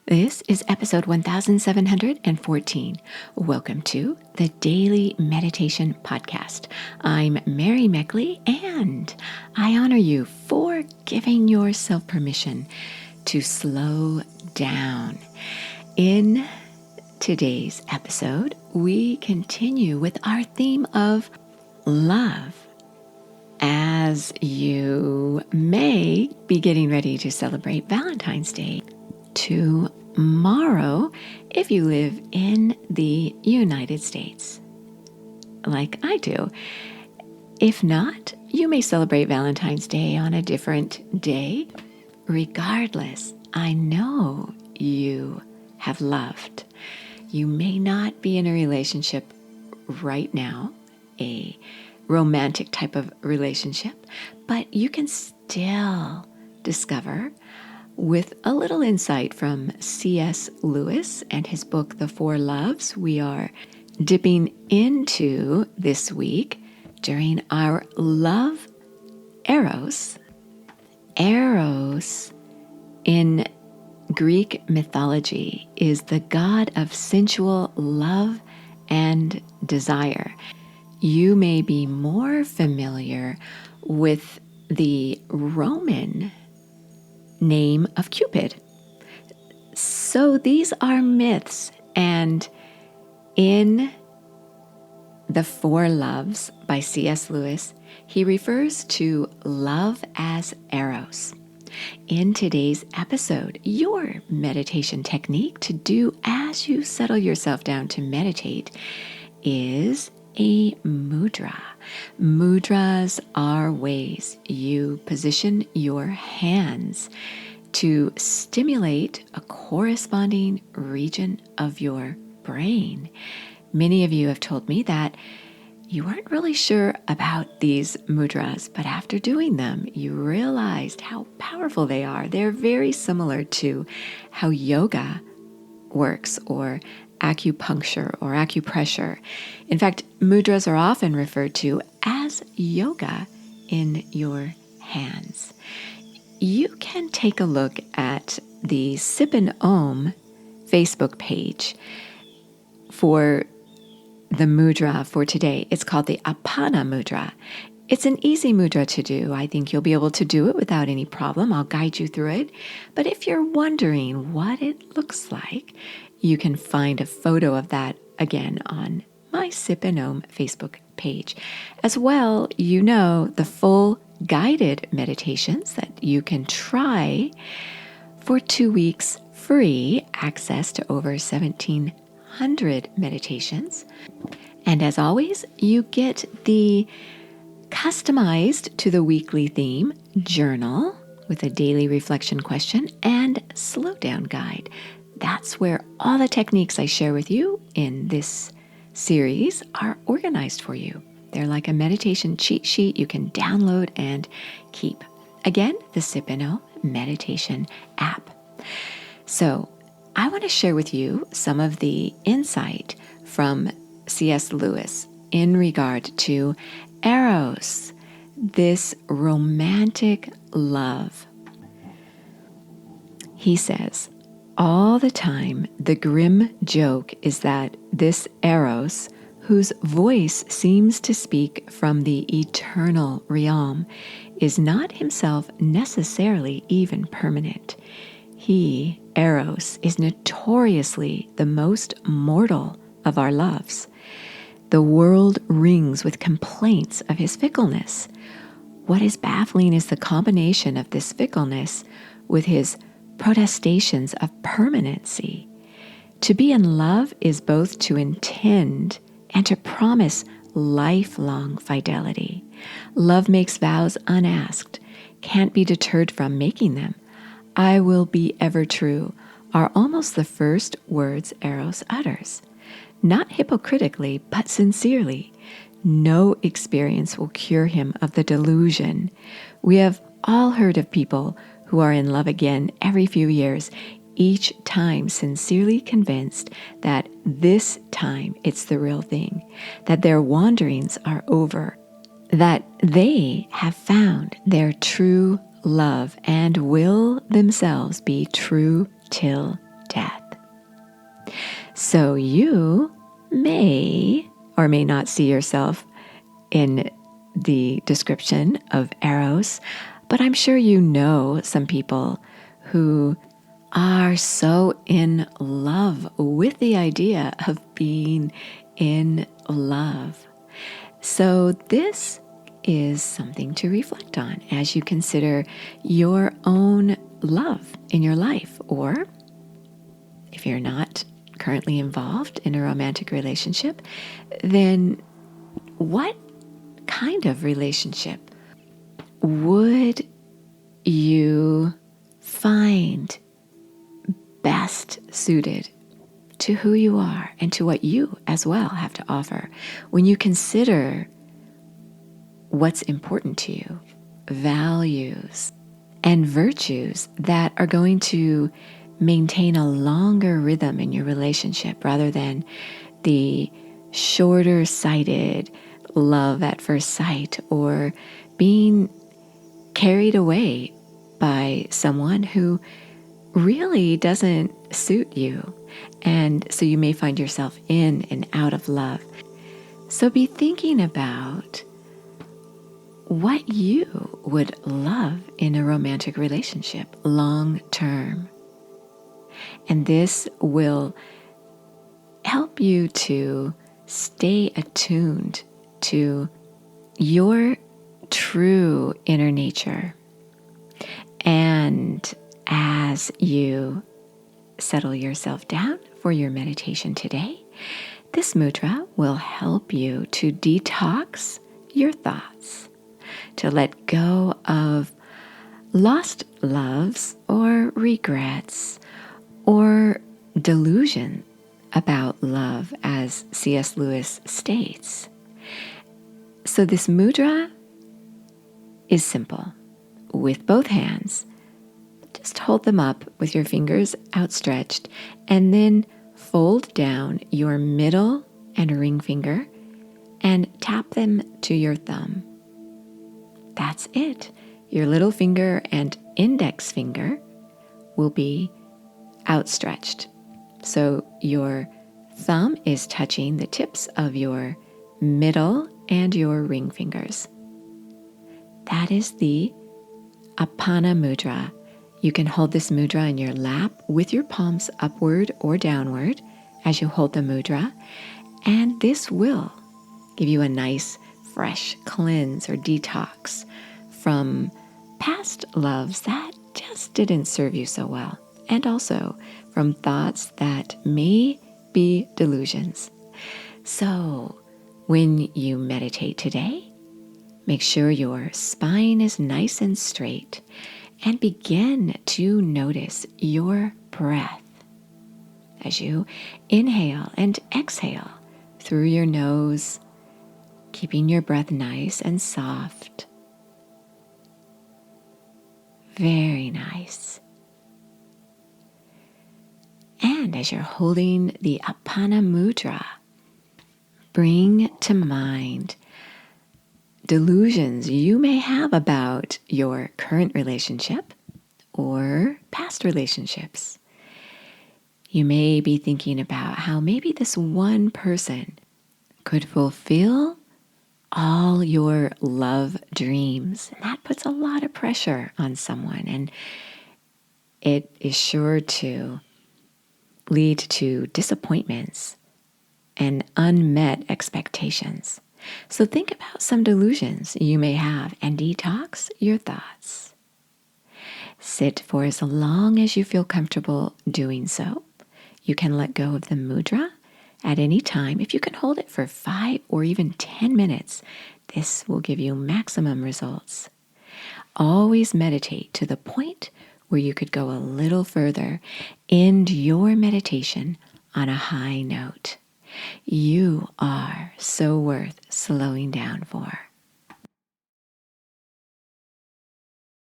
This is episode 1714. Welcome to the Daily Meditation Podcast. I'm Mary Meckley, and I honor you for giving yourself permission to slow down. In today's episode, we continue with our theme of love. As you may be getting ready to celebrate Valentine's Day tomorrow, if you live in the United States, like I do. If not, you may celebrate Valentine's Day on a different day. Regardless, I know you have loved. You may not be in a relationship right now, a romantic type of relationship, but you can still discover, with a little insight from C.S. Lewis and his book, The Four Loves, we are dipping into this week during our love Eros. Eros in Greek mythology is the god of sensual love and desire. You may be more familiar with the Roman name of Cupid. So these are myths, and in The Four Loves by C.S. Lewis, he refers to love as Eros. In today's episode, your meditation technique to do as you settle yourself down to meditate is a mudra. Mudras are ways you position your hands to stimulate a corresponding region of your brain. Many of you have told me that you weren't really sure about these mudras, but after doing them, you realized how powerful they are. They're very similar to how yoga works, or acupuncture or acupressure. In fact, mudras are often referred to as yoga in your hands. You can take a look at the Sip and Om Facebook page for the mudra for today. It's called the Apana mudra. It's an easy mudra to do. I think you'll be able to do it without any problem. I'll guide you through it. But if you're wondering what it looks like, you can find a photo of that again on my Sip and Om Facebook page. As well, you know the full guided meditations that you can try for 2 weeks, free access to over 1,700 meditations. And as always, you get the customized to the weekly theme journal with a daily reflection question and slow down guide. That's where all the techniques I share with you in this series are organized for you. They're like a meditation cheat sheet you can download and keep. Again, the Sip and Om meditation app. So I want to share with you some of the insight from C.S. Lewis in regard to Eros, this romantic love. He says, all the time, the grim joke is that this Eros, whose voice seems to speak from the eternal realm, is not himself necessarily even permanent. He, Eros, is notoriously the most mortal of our loves. The world rings with complaints of his fickleness. What is baffling is the combination of this fickleness with his protestations of permanency. To be in love is both to intend and to promise lifelong fidelity. Love makes vows unasked, can't be deterred from making them. I will be ever true are almost the first words Eros utters. Not hypocritically, but sincerely. No experience will cure him of the delusion. We have all heard of people who are in love again every few years, each time sincerely convinced that this time it's the real thing, that their wanderings are over, that they have found their true love and will themselves be true till death. So you may or may not see yourself in the description of Eros, but I'm sure you know some people who are so in love with the idea of being in love. So this is something to reflect on as you consider your own love in your life, or if you're not currently involved in a romantic relationship, then what kind of relationship would you find best suited to who you are and to what you as well have to offer when you consider what's important to you, values and virtues that are going to maintain a longer rhythm in your relationship rather than the shorter sighted love at first sight, or being carried away by someone who really doesn't suit you. And so you may find yourself in and out of love. So be thinking about what you would love in a romantic relationship long term. And this will help you to stay attuned to your true inner nature. And as you settle yourself down for your meditation today, this mudra will help you to detox your thoughts, to let go of lost loves or regrets or delusion about love, as C.S. Lewis states. So this mudra is simple. With both hands, just hold them up with your fingers outstretched, and then fold down your middle and ring finger and tap them to your thumb. That's it. Your little finger and index finger will be outstretched. So your thumb is touching the tips of your middle and your ring fingers. That is the Apana mudra. You can hold this mudra in your lap with your palms upward or downward as you hold the mudra, and this will give you a nice fresh cleanse or detox from past loves that just didn't serve you so well, and also from thoughts that may be delusions. So when you meditate today, make sure your spine is nice and straight, and begin to notice your breath as you inhale and exhale through your nose, keeping your breath nice and soft. Very nice. And as you're holding the Apana mudra, bring to mind delusions you may have about your current relationship or past relationships. You may be thinking about how maybe this one person could fulfill all your love dreams. And that puts a lot of pressure on someone, and it is sure to lead to disappointments and unmet expectations. So think about some delusions you may have and detox your thoughts. Sit for as long as you feel comfortable doing so. You can let go of the mudra at any time. If you can hold it for 5 or even 10 minutes, this will give you maximum results. Always meditate to the point where you could go a little further. End your meditation on a high note. You are so worth slowing down for.